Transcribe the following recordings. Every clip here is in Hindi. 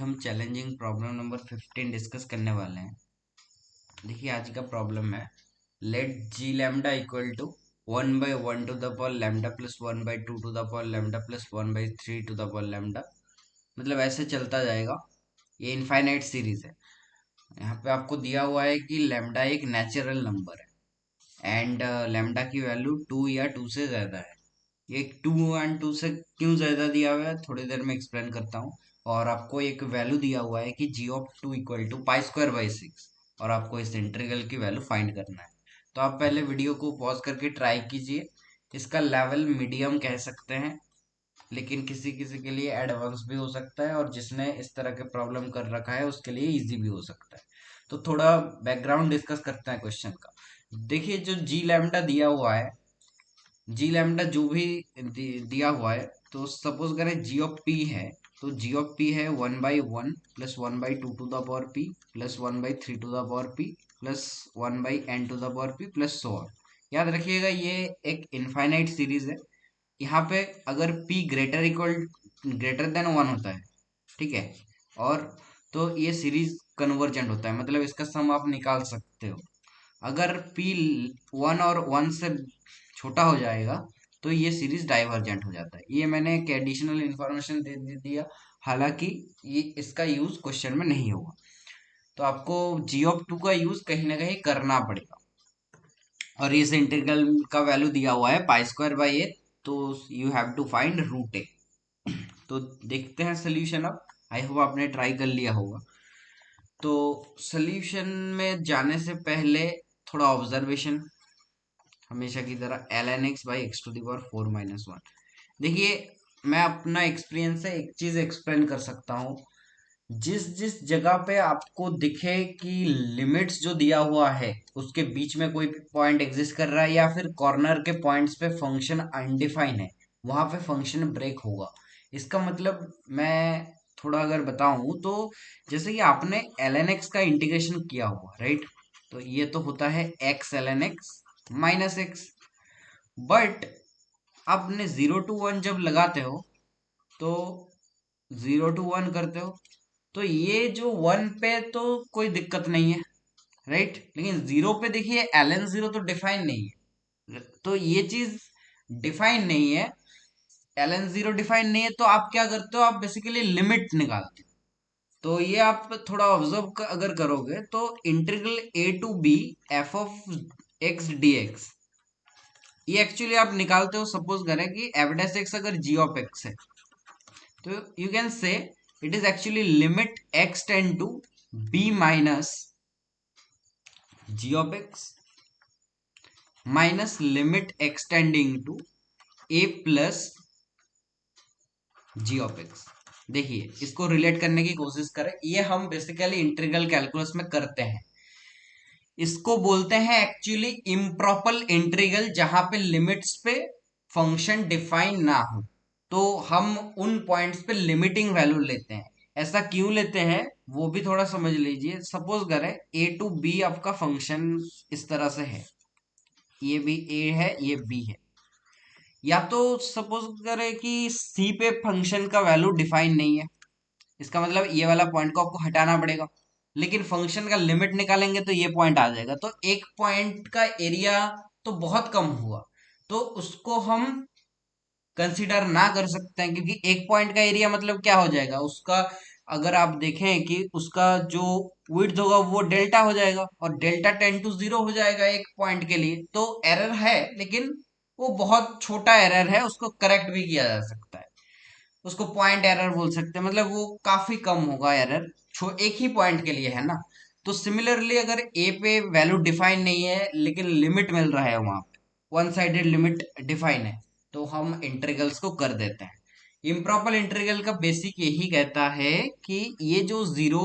हम चैलेंजिंग प्रॉब्लम नंबर 15 डिस्कस करने वाले हैं। देखिए आज का प्रॉब्लम है, let g lambda equal to 1/1 to the power lambda plus 1/2 to the power lambda plus 1/3 to the power lambda. मतलब ऐसे चलता जाएगा। ये इनफाइनाइट सीरीज है। यहाँ पे आपको दिया हुआ है कि लैम्डा एक नेचुरल नंबर है एंड लैम्डा की वैल्यू 2 या 2 से ज्यादा है। ये 2 एंड 2 से क्यों ज्यादा दिया हुआ है थोड़ी देर में एक्सप्लेन करता हूँ। और आपको एक वैल्यू दिया हुआ है कि जी ऑफ 2 इक्वल टू पाई² बाई 6 और आपको इस इंटीग्रल की वैल्यू फाइंड करना है। तो आप पहले वीडियो को पॉज करके ट्राई कीजिए। इसका लेवल मीडियम कह सकते हैं, लेकिन किसी किसी के लिए एडवांस भी हो सकता है और जिसने इस तरह के प्रॉब्लम कर रखा है उसके लिए इजी भी हो सकता है। तो थोड़ा बैकग्राउंड डिस्कस करते हैं क्वेश्चन का। देखिए जो जी लैम्डा दिया हुआ है, जी लैम्डा जो भी दिया हुआ है, तो सपोज करें जी ऑफ पी है। तो जी ऑफ पी है 1/1 plus 1/2 to the power p plus 1/3 to the power p plus 1/n to the power p plus so on. याद रखिएगा ये एक इनफाइनाइट सीरीज है। यहाँ पे अगर p ग्रेटर देन 1 होता है, ठीक है, और तो ये सीरीज कन्वर्जेंट होता है, मतलब इसका सम आप निकाल सकते हो। अगर p 1 और 1 से छोटा हो जाएगा तो ये सीरीज डाइवर्जेंट हो जाता है। ये मैंने एक एडिशनल इंफॉर्मेशन दे दिया, हालांकि ये इसका यूज क्वेश्चन में नहीं होगा। तो आपको जी ऑफ 2 का यूज कहीं ना कहीं करना पड़ेगा। और इस इंटीग्रल का वैल्यू दिया हुआ है पाई²बाई 8। तो you have to find root A. तो देखते हैं सोल्यूशन। अब आई होप आपने ट्राई कर लिया होगा। तो सोल्यूशन में जाने से पहले थोड़ा ऑब्जर्वेशन, हमेशा की तरह ln x/(x⁴ - 1)। देखिए मैं अपना एक्सपीरियंस से एक चीज एक्सप्लेन कर सकता हूँ। जिस जिस जगह पे आपको दिखे कि लिमिट्स जो दिया हुआ है उसके बीच में कोई पॉइंट एग्जिस्ट कर रहा है या फिर कॉर्नर के पॉइंट्स पे फंक्शन अनडिफाइन है, वहां पे फंक्शन ब्रेक होगा। इसका मतलब मैं थोड़ा अगर बताऊं तो जैसे कि आपने ln x का इंटीग्रेशन किया हुआ, राइट? तो ये तो होता है x ln x minus x. But आपने 0 to 1 जब लगाते हो तो 0 to 1 करते हो, तो ये जो 1 पे तो कोई दिक्कत नहीं है, राइट? लेकिन 0 पे देखिए ln 0 तो डिफाइन नहीं है। तो ये चीज डिफाइन नहीं है, ln 0 डिफाइन नहीं है, तो आप क्या करते हो, आप बेसिकली लिमिट निकालते हो। तो ये आप थोड़ा ऑब्जर्व अगर करोगे तो integral a to b f(x) dx, ये एक्चुअली आप निकालते हो। सपोज करें कि f(x) अगर g ऑफ x है, तो you can say it is actually limit x tend to b minus g of x minus limit x tending to a plus g of x। देखिए इसको रिलेट करने की कोशिश करें, ये हम बेसिकली इंटीग्रल कैलकुलस में करते हैं। इसको बोलते हैं एक्चुअली इम्प्रॉपर इंटीग्रल, जहां पे लिमिट्स पे फंक्शन डिफाइन ना हो, तो हम उन पॉइंट्स पे लिमिटिंग वैल्यू लेते हैं। ऐसा क्यों लेते हैं वो भी थोड़ा समझ लीजिए। सपोज करें a to b आपका फंक्शन इस तरह से है, ये भी a है ये b है। या तो सपोज करें कि c पे फंक्शन का वैल्यू डिफाइन नहीं है, इसका मतलब ये वाला पॉइंट को आपको हटाना पड़ेगा। लेकिन फंक्शन का लिमिट निकालेंगे तो ये पॉइंट आ जाएगा, तो एक पॉइंट का एरिया तो बहुत कम हुआ, तो उसको हम कंसिडर ना कर सकते हैं, क्योंकि एक पॉइंट का एरिया मतलब क्या हो जाएगा उसका। अगर आप देखें कि उसका जो विड्थ होगा वो डेल्टा हो जाएगा, और डेल्टा 10 to 0 हो जाएगा एक पॉइंट के लिए। तो एरर है, लेकिन वो बहुत छोटा एरर है, उसको करेक्ट भी किया जा सकता है। उसको पॉइंट एरर बोल सकते हैं, मतलब वो काफी कम होगा एरर, एक ही पॉइंट के लिए है ना। तो सिमिलरली अगर ए पे वैल्यू डिफाइन नहीं है लेकिन लिमिट मिल रहा है वहां पे, वन साइडेड लिमिट डिफाइन है, तो हम इंटीग्रल्स को कर देते हैं। इम्प्रॉपर इंटीग्रल का बेसिक यही कहता है कि ये जो जीरो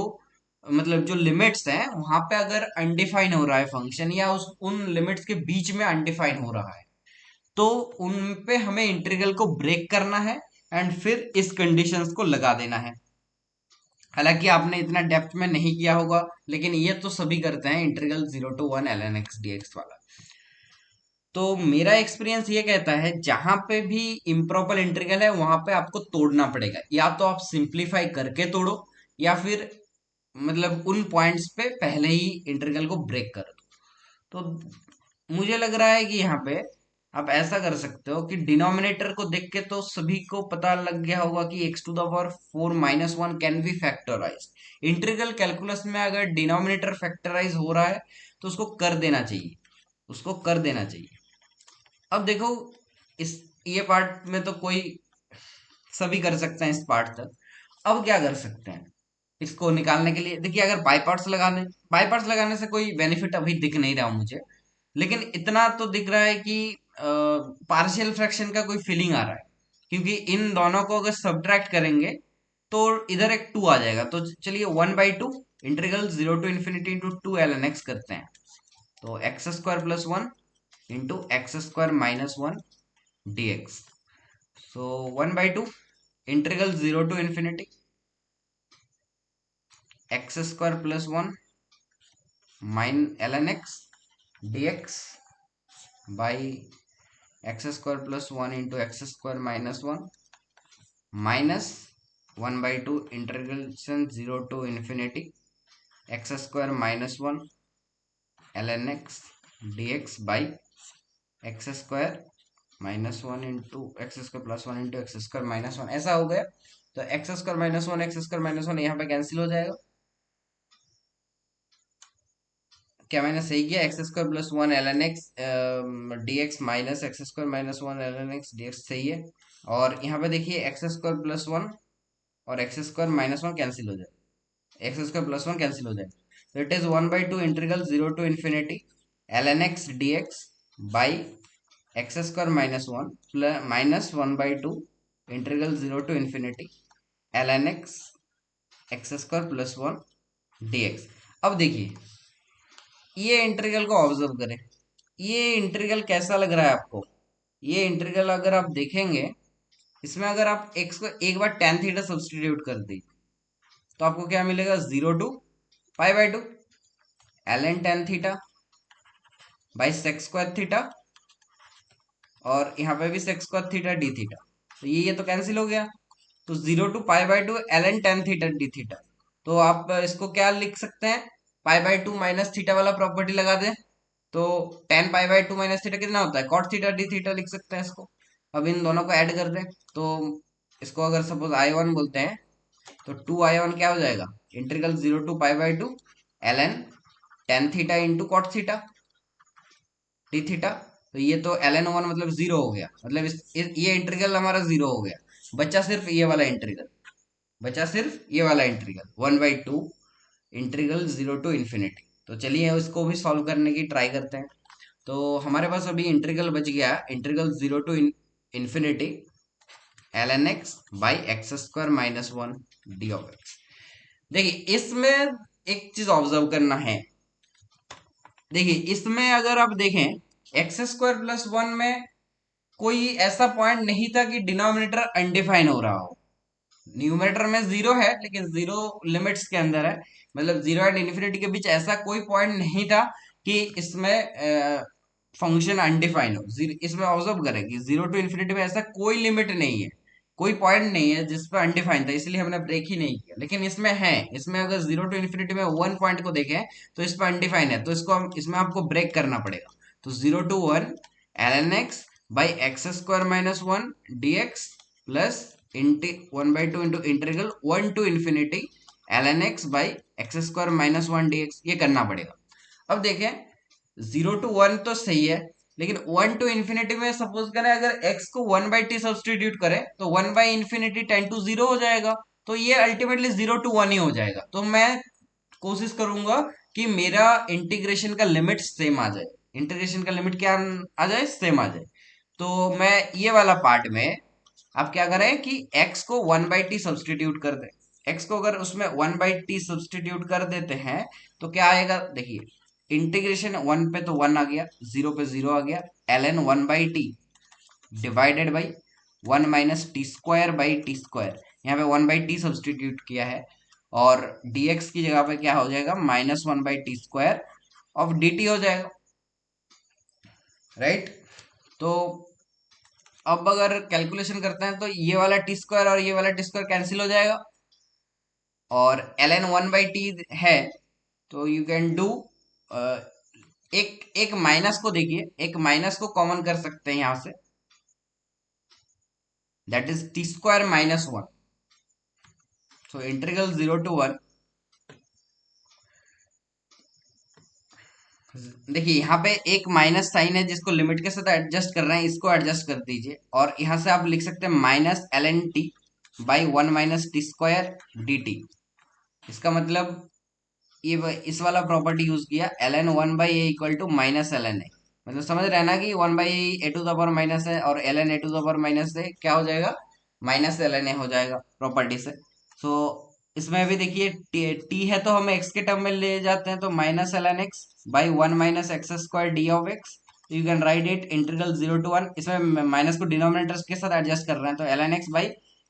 मतलब जो लिमिट्स हैं वहां पे अगर अनडिफाइन हो रहा है फंक्शन, या उस उन लिमिट्स के बीच में अनडिफाइन हो रहा है, तो उन पे हमें इंटीग्रल को ब्रेक करना है एंड फिर इस कंडीशंस को लगा देना है। हालांकि आपने इतना डेप्थ में नहीं किया होगा, लेकिन ये तो सभी करते हैं, integral 0 to 1 ln x dx वाला। तो मेरा एक्सपीरियंस ये कहता है जहां पे भी इम्प्रॉपर इंटीग्रल है वहां पे आपको तोड़ना पड़ेगा, या तो आप सिंप्लीफाई करके तोड़ो या फिर मतलब उन पॉइंट्स पे पहले ही इंटीग्रल को ब्रेक कर दो। तो मुझे लग रहा है कि यहाँ पे आप ऐसा कर सकते हो कि डिनोमिनेटर को देख के तो सभी को पता लग गया होगा कि x to the power 4 - 1 can be factorise. Integral calculus में अगर डिनोमिनेटर फैक्टराइज हो रहा है तो उसको कर देना चाहिए, उसको कर देना चाहिए। अब देखो, इस ये पार्ट में तो कोई सभी कर सकते हैं इस पार्ट तक। अब क्या कर सकते हैं इसको निकालने के लिए? देखिए, अगर बाई पार्ट्स लगा दें, बाई पार्ट्स लगाने से कोई बेनिफिट अभी दिख नहीं रहा मुझे, लेकिन इतना तो दिख रहा है कि पार्शियल फ्रैक्शन का कोई फीलिंग आ रहा है, क्योंकि इन दोनों को अगर सब्ट्रैक्ट करेंगे तो इधर एक 2 आ जाएगा। तो चलिए 1/2 integral 0 to ∞ into 2 ln x करते हैं। तो x² + 1 into x² - 1 dx। So 1/2 integral 0 to ∞ x² + 1 ln x dx by x² + 1 into x² - 1 minus 1/2 integration 0 to ∞ x² - 1 ln x dx by x² - 1 into x² + 1 into x² - 1 ऐसा हो गया। तो x² - 1 x² - 1 यहाँ पे कैंसिल हो जाएगा। क्या मैंने सही किया? x² + 1 ln x dx minus x² - 1 ln x dx सही है। और यहाँ पे देखिए x² + 1 और x² - 1 कैंसिल हो जाए, x² + 1 कैंसिल हो जाए। तो it is 1/2 integral 0 to ∞ ln x dx by x² - 1 minus 1/2 integral 0 to ∞ ln x x² + 1 dx। अब देखिए, ये इंटीग्रल को ऑब्जर्व करें। ये इंटीग्रल कैसा लग रहा है आपको? ये इंटीग्रल अगर आप देखेंगे, इसमें अगर आप x को एक बार tan थीटा सब्सटीट्यूट कर दें तो आपको क्या मिलेगा? 0 to π/2 ln tan theta by sec² theta, और यहाँ पे भी sec² थीटा d थीटा। तो ये तो कैंसिल हो गया। तो 0 to π/2 ln tan theta d theta. तो आप इसको क्या लिख सकते हैं? π/2 माइनस थीटा वाला प्रॉपर्टी लगा दें तो tan π/2 माइनस थीटा कितना होता है? cot थीटा d थीटा लिख सकते हैं इसको। अब इन दोनों को ऐड कर दें तो इसको अगर सपोज I1 बोलते हैं तो 2I1 क्या हो जाएगा? Integral 0 to π/2 ln tan theta into cot theta d theta. तो ये तो ln 1 मतलब 0 हो गया, मतलब ये इंटीग्रल हमारा 0 हो गया। बचा सिर्फ ये वाला इंटीग्रल, बचा सिर्फ ये वाला इंटीग्रल 1/2 इंटीग्रल 0 to ∞। तो चलिए इसको भी सॉल्व करने की ट्राई करते हैं। तो हमारे पास अभी इंटीग्रल बच गया, integral 0 to ∞ ln x by x² - 1 d of x. देखिए, इसमें एक चीज ऑब्जर्व करना है। देखिए, इसमें अगर आप देखें x² + 1 में कोई ऐसा पॉइंट नहीं था कि डिनोमिनेटर अनडिफाइन हो रहा हो। न्यूमरेटर में 0 है लेकिन 0 लिमिट्स के अंदर है, मतलब 0 एंड इन्फिनिटी के बीच ऐसा कोई पॉइंट नहीं था कि इसमें फंक्शन अनडिफाइन हो। इसमें ऑब्जर्व करें कि 0 to ∞ में ऐसा कोई लिमिट नहीं है, कोई पॉइंट नहीं है जिस पर अनडिफाइन था, इसलिए हमने ब्रेक ही नहीं किया। लेकिन इसमें है, इसमें अगर 0 to ∞ में 1 पॉइंट को देखें तो इस पर अनडिफाइन है, तो इसको इसमें आपको ब्रेक करना पड़ेगा। तो 0 to 1 ln x by x² - 1 dx plus 1/2 into integral 1 to ∞ ln x by x² - 1 dx, ये करना पड़ेगा। अब देखें, 0 to 1 तो सही है, लेकिन 1 to ∞ में सपोज करें अगर x को 1/t सब्सटीट्यूट करें तो 1/∞ टेन टू 0 हो जाएगा। तो ये अल्टीमेटली 0 to 1 ही हो जाएगा। तो मैं कोशिश करूंगा कि मेरा इंटीग्रेशन का लिमिट सेम आ जाए, इंटीग्रेशन का लिमिट क्या आ जाए? सेम आ जाए। तो मैं ये वाला पार्ट में आप क्या करें कि x को 1/t सब्सटीट्यूट कर दें। x को अगर उसमें 1/t सब्सटीट्यूट कर देते हैं तो क्या आएगा? देखिए, इंटीग्रेशन 1 पे तो 1 आ गया, 0 पे 0 आ गया, ln 1/t divided by 1 minus t² यहाँ पे 1/t सब्सटीट्यूट किया है, और dx की जगह पे क्या हो जाएगा? -1/t² ऑफ dt हो जाएगा, राइट? तो अब अगर कैलकुलेशन करते हैं तो ये वाला t² और ये वाला t² कैंसिल हो जाएगा। और ln 1/t है, तो यू कैन डू एक एक माइनस को देखिए, एक माइनस को कॉमन कर सकते हैं यहां से, that is t² - 1। So integral 0 to 1, देखिए यहाँ पे एक माइनस साइन है जिसको लिमिट के साथ एडजस्ट कर रहे हैं, इसको एडजस्ट कर दीजिए और यहाँ से आप लिख सकते हैं -ln t/1 - t² इसका मतलब इस वाला प्रॉपर्टी यूज किया, ln 1/a = -ln a, मतलब समझ रहे हैं ना कि 1/a² है और ln a² क्या हो जाएगा, -ln a हो जाएगा प्रॉपर्टी से। सो इसमें भी देखिए t है तो हम x के टर्म में ले जाते हैं, तो -ln x/1 - x² d(x), you can write it integral 0 to 1, इसमें माइनस को डिनोमिनेटर्स के साथ एडजस्ट कर रहे हैं, तो ln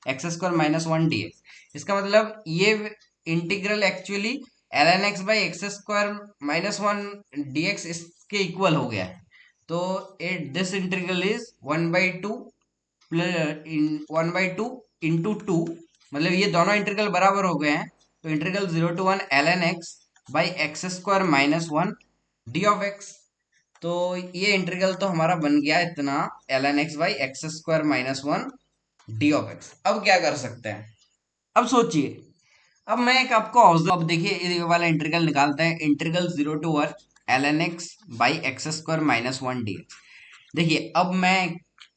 x/x² - 1 dx। इसका मतलब ये integral actually ln x/x² - 1 dx इसके इक्वल हो गया है। तो दिस इंटीग्रल इज 1/2 इंटू 2, मतलब ये दोनों इंटीग्रल बराबर हो गए हैं, तो integral 0 to 1 ln x/x² - 1 d(x)। तो ये इंटीग्रल तो हमारा बन गया इतना, ln x/x² - 1 d(x)। अब क्या कर सकते हैं, अब सोचिए, अब मैं एक आपको अब देखिए ये वाला इंटीग्रल निकालते हैं, integral 0 to 1 ln x/x² - 1 dx। देखिए अब मैं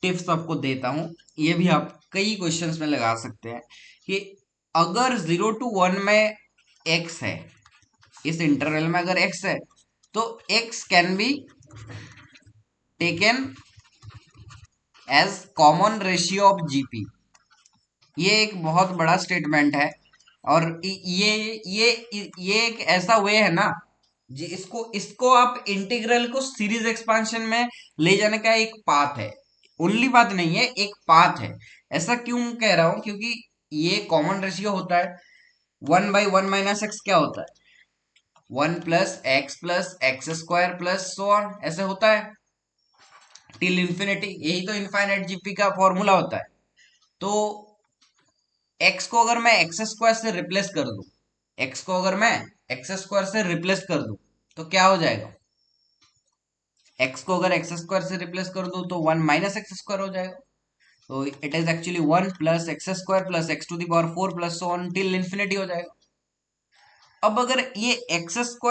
टिप्स आपको देता हूं, ये भी आप कई क्वेश्चंस में लगा सकते हैं कि अगर 0 to 1 में x है, इस इंटरवल में अगर x है, तो x can be taken as common ratio of GP. ये एक बहुत बड़ा स्टेटमेंट है और ये एक ऐसा वे है ना जी, इसको इसको आप इंटीग्रल को सीरीज एक्सपांशन में ले जाने का एक पाथ है, ओनली पाथ नहीं है, एक पाथ है। ऐसा क्यों कह रहा हूं, क्योंकि ये कॉमन रेशियो होता है, 1/1 - x क्या होता है, 1 + x + x² ऐसे होता है टिल इंफिनिटी, यही तो इनफाइनाइट जीपी का फॉर्मूला होता है। तो x को अगर मैं x² से रिप्लेस कर दूं, x को अगर मैं x² से रिप्लेस कर दूं, तो क्या हो जाएगा, x को अगर x² से रिप्लेस कर दूं तो 1 - x² हो जाएगा। तो it is actually 1 + x² + x⁴ + so on till infinity हो जाएगा। अब अगर ये x² -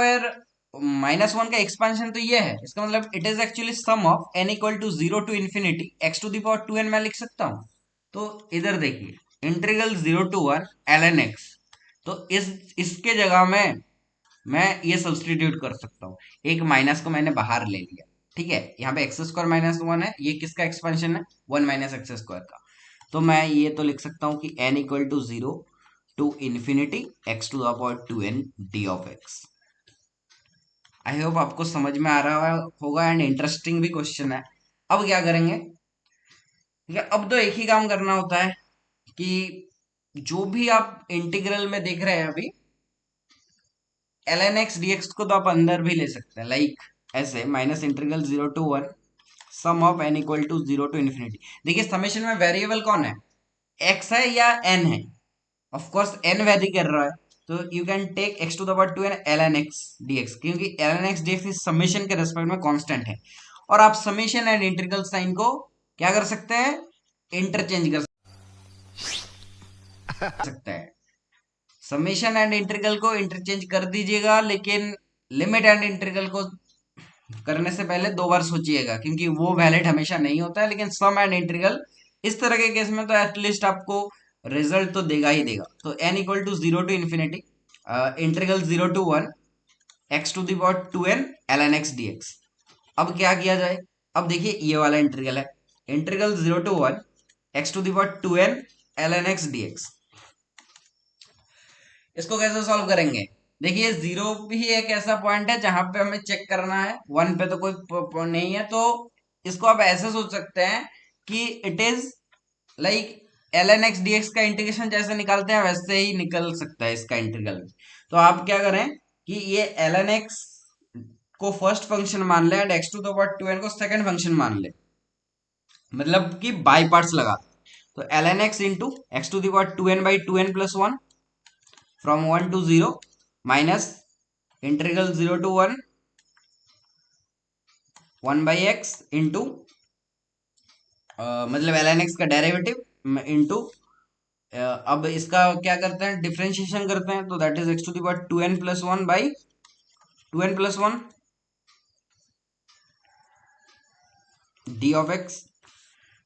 1 का एक्सपांशन तो ये है, इसका मतलब it is actually sum of n = 0 to infinity x⁴ मैं लिख सकता हूं। तो इधर देखिए इंटीग्रल 0 to 1 ln x, तो इसके जगह में मैं ये सब्सटीट्यूट कर सकता हूँ, एक माइनस को मैंने बाहर ले लिया, ठीक है, यहाँ पे x² - 1 है, ये किसका एक्सपेंशन है, 1 - x² का। तो मैं ये तो लिख सकता हूँ कि n = 0 to infinity x⁴n d(x)। I hope आपको समझ में आ रहा होगा एंड इंटरेस्टिंग भी क्वेश्चन है। अब क्या करेंगे, ठीक है, अब तो एक ही काम करना होता है कि जो भी आप इंटीग्रल में देख रहे हैं अभी, ln x dx को तो आप अंदर भी ले सकते हैं, लाइक ऐसे -0 to 1 sum of n = 0 to infinity। देखिए समेशन में वेरिएबल कौन है, x है या n है, ऑफ कोर्स n वेरी कर रहा है, तो you can take x⁴n ln x dx, क्योंकि ln x dx इस समेशन के रेस्पेक्ट में कांस्टेंट है, और आप समेशन एंड इंटीग्रल साइन को क्या कर सकते हैं, इंटरचेंज कर सकते हैं। समेशन एंड इंटीग्रल को इंटरचेंज कर दीजिएगा, लेकिन लिमिट एंड इंटीग्रल को करने से पहले 2 बार सोचिएगा, क्योंकि वो वैलिड हमेशा नहीं होता है, लेकिन सम एंड इंटीग्रल इस तरह के केस में तो एटलीस्ट आपको रिजल्ट तो देगा ही देगा। तो n = 0 to infinity integral 0 to 1 x⁴n ln x dx। अब क्या किया जाए, अब देखिए ये वाला इंटीग्रल है, integral 0 to 1 x⁴n ln x dx। इसको कैसे सॉल्व करेंगे, देखिए 0 भी एक ऐसा पॉइंट है जहां पे हमें चेक करना है, 1 पे तो कोई नहीं है, तो इसको आप ऐसे सोच सकते हैं कि it is like ln x dx का इंटीग्रेशन जैसे निकालते हैं वैसे ही निकल सकता है इसका इंटीग्रल। तो आप क्या करें कि ये ln x को फर्स्ट फंक्शन मान ले एंड x⁴n को सेकंड फंक्शन मान ले, मतलब कि बाई पार्ट्स लगा, तो ln x × x⁴n/2n + 1 from 1 to 0 minus integral 0 to 1 1/x into मतलब ln x का डेरिवेटिव इंटू अब इसका क्या करते हैं, डिफरेंशिएशन करते हैं, तो that is x to the power 2n plus 1 by 2n plus 1 d of x.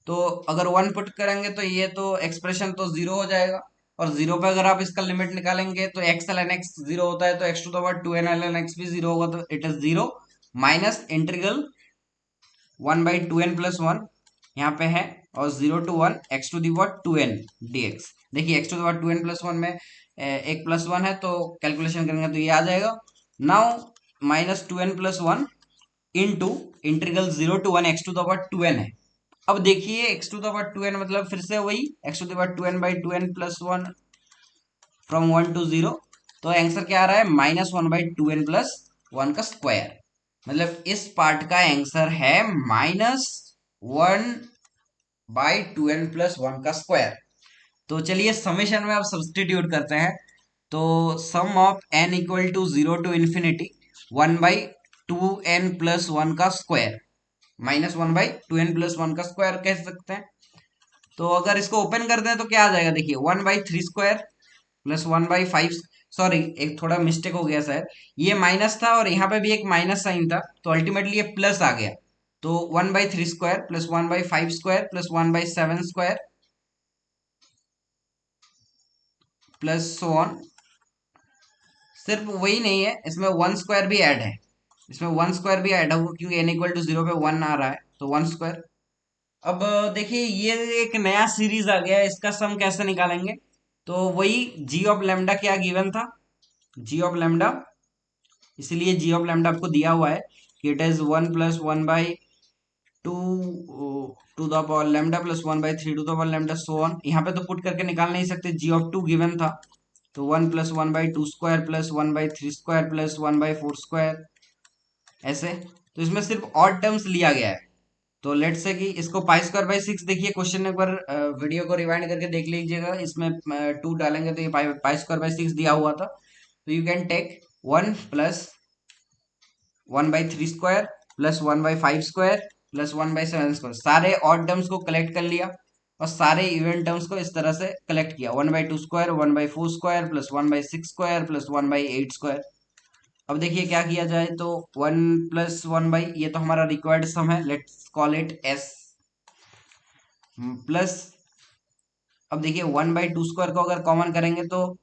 तो अगर 1 पुट करेंगे तो ये तो एक्सप्रेशन तो जीरो हो जाएगा, और जीरो पे अगर आप इसका लिमिट निकालेंगे तो x l n x zero होता है, तो x to the power 2n l n x भी जीरो होगा, तो it is zero minus integral 1/2n plus 1 यहाँ पे है, और 0 to 1 x to the power 2n dx। देखिए x to the power 2n plus 1 में एक प्लस 1 है, तो कैलकुलेशन करेंगे तो ये आ जाएगा। Now minus 2n plus 1 into integral 0 to 1 x to the power 2n है। अब देखिए x to the power 2n मतलब फिर से वही x to the power 2n/2n plus 1 from 1 to 0, तो आंसर क्या आ रहा है, -1/2n प्लस 1 का स्क्वायर। मतलब इस पार्ट का आंसर है -1/2n प्लस 1 का स्क्वायर। तो चलिए समेशन में अब सब्सटीट्यूट करते हैं। तो sum of n equal to 0 to infinity 1/2n plus 1 का स्क्वायर -1/2n प्लस 1 का स्क्वायर कह सकते हैं। तो अगर इसको ओपन करते हैं तो क्या आ जाएगा, देखिए 1/3 स्क्वायर प्लस 1/5, सॉरी एक थोड़ा मिस्टेक हो गया सर, ये माइनस था और यहाँ पे भी एक माइनस साइन था, तो अल्टीमेटली ये प्लस आ गया। तो 1/3 square plus 1/5 square plus 1/7 square plus so on. सिर्फ वही नहीं है, इसमें 1 स्क्वायर भी ऐड है, इसमें 1 स्क्वायर भी ऐड होगा क्योंकि n इक्वल टू 0 पे 1 आ रहा है, तो 1 स्क्वायर। अब देखिए ये एक नया सीरीज आ गया है, इसका सम कैसे निकालेंगे, तो वही जी ऑफ लेमडा क्या गिवन था, जी ऑफ लेमडा, इसलिए जी ऑफ लेमडा आपको दिया हुआ है कि it is 1 plus 1/2 to the power lambda plus 1/3 to the power lambda so on. यहाँ पे तो पुट करके निकाल नहीं सकते, जी ऑफ 2 गिवन था, तो 1 plus 1/2 square plus 1/3 square plus 1/4 square ऐसे। तो इसमें सिर्फ ऑड टर्म्स लिया गया है, तो लेट्स से कि इसको पाई स्क्वायर बाई 6, देखिए क्वेश्चन एक बार वीडियो को रिवाइंड करके देख लीजिएगा, इसमें 2 डालेंगे तो ये पाई स्क्वायर बाई 6 दिया हुआ था। तो you can take 1 plus 1/3 square plus 1/5 square plus 1/7 square, सारे ऑड टर्म्स को कलेक्ट कर लिया और सारे इवन टर्म्स को इस तरह से कलेक्ट किया, 1/2 square 1/4 square plus 1/6 square plus 1/8 square. अब देखिए क्या किया जाए, तो 1 प्लस 1 ये तो हमारा रिक्वायर्ड सम है, let's call it S plus. अब देखिए 1/2 स्क्वायर को अगर कॉमन करेंगे तो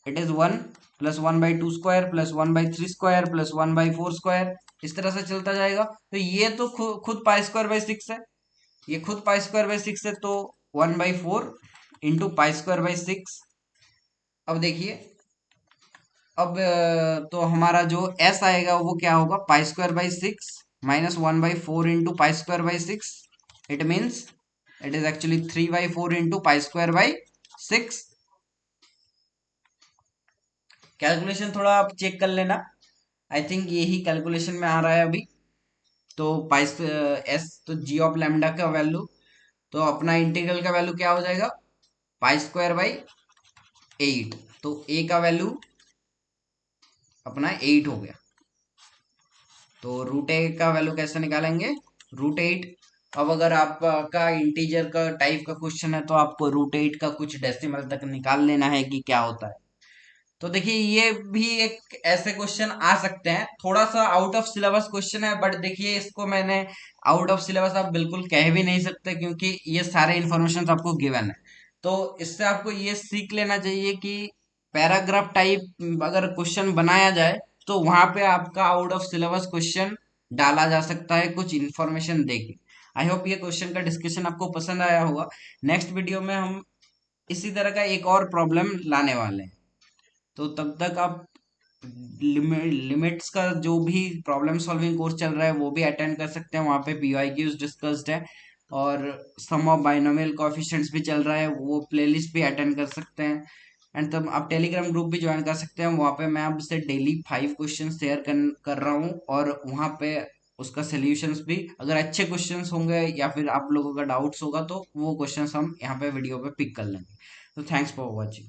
it is 1 plus 1/2 square plus 1/3 square plus 1/4 square, इस तरह से चलता जाएगा। तो ये तो खुद पाई स्क्वायर बाई 6 है, ये खुद पाई स्क्वायर बाई 6 है, तो 1/4 इंटू पाई स्क्वायर बाई 6। अब देखिए अब तो हमारा जो एस आएगा वो क्या होगा, pi square by 6 minus 1/4 into pi square by 6, it means it is actually 3/4 into pi square by 6। Calculation थोड़ा आप चेक कर लेना, आई थिंक यही कैलकुलेशन में आ रहा है अभी। तो पाई एस तो जी ऑफ लैम्डा का वैल्यू, तो अपना इंटीग्रल का वैल्यू क्या हो जाएगा, पाई स्क्वायर बाई 8, तो ए का वैल्यू अपना 8 हो गया। तो रूट ए का वैल्यू कैसे निकालेंगे, √8। अब अगर आपका इंटीजर का टाइप का क्वेश्चन है तो आपको √8 का कुछ डेसिमल तक निकाल लेना है कि क्या होता है। तो देखिए ये भी एक ऐसे क्वेश्चन आ सकते हैं, थोड़ा सा आउट ऑफ सिलेबस क्वेश्चन है, बट देखिए इसको मैंने आउट ऑफ सिलेबस आप बिल्कुल कह भी नहीं सकते क्योंकि ये सारे इन्फॉर्मेशन आपको गिवन है। तो इससे आपको ये सीख लेना चाहिए कि पैराग्राफ टाइप अगर क्वेश्चन बनाया जाए तो वहां पे आपका आउट ऑफ सिलेबस क्वेश्चन डाला जा सकता है कुछ इन्फॉर्मेशन देके। आई होप ये क्वेश्चन का डिस्कशन आपको पसंद आया होगा। नेक्स्ट वीडियो में हम इसी तरह का एक और प्रॉब्लम लाने वाले हैं, तो तब तक आप लिमिट्स का जो भी प्रॉब्लम सॉल्विंग कोर्स चल रहा है वो भी अटेंड कर सकते हैं, वहाँ पे PYQs डिस्कस्ड है, और सम ऑफ बाइनोमियल कोएफिशिएंट्स भी चल रहा है, वो प्लेलिस्ट भी अटेंड कर सकते हैं। एंड तब आप टेलीग्राम ग्रुप भी ज्वाइन कर सकते हैं, वहाँ पे मैं आपसे डेली 5 क्वेश्चन शेयर कर रहा हूँ, और वहाँ पे उसका सोल्यूशंस भी, अगर अच्छे क्वेश्चंस होंगे या फिर आप लोगों का डाउट्स होगा तो वो क्वेश्चंस हम यहाँ पे वीडियो पे पिक कर लेंगे। तो थैंक्स फॉर वॉचिंग।